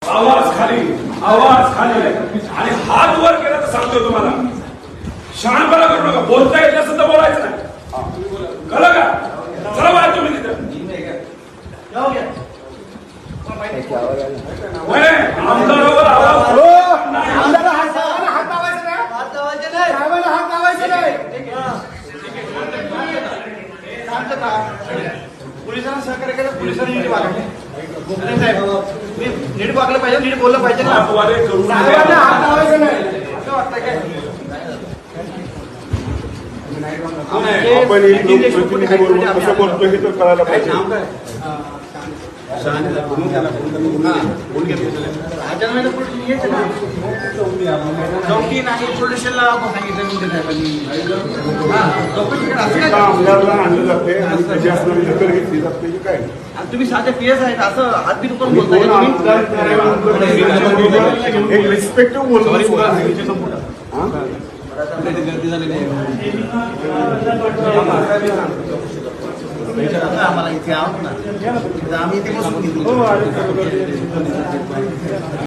आवाज खाली आणि हात वर केला तर सांगतोय तुम्हाला, शहाणपणा करू नका. बोलता येत नसेल तर बोलायचं नाही, कळलं का? चला बाहेर तुम्ही तिथं. आमदारावर आवाज पोलिसांना सहकार्य केलं, पोलिसांनी नीट वागले. नीट वागलं पाहिजे, नीट बोललं पाहिजे. हात करून हात लावायचं नाही असं वाटतं काय? कसं बोलतो हे तर कळायला पाहिजे. चौकी नाही पोलिसांना आमदारला आणलं जाते आणि त्याची असणारी दखल घेतली जाते की काय. तुम्ही साधे पीएस आहेत असं हातबीत करून एक रिस्पेक्टिव्ह बोलतो. आम्हाला इथे आहोत ना, आम्ही इथे बसून घेतो.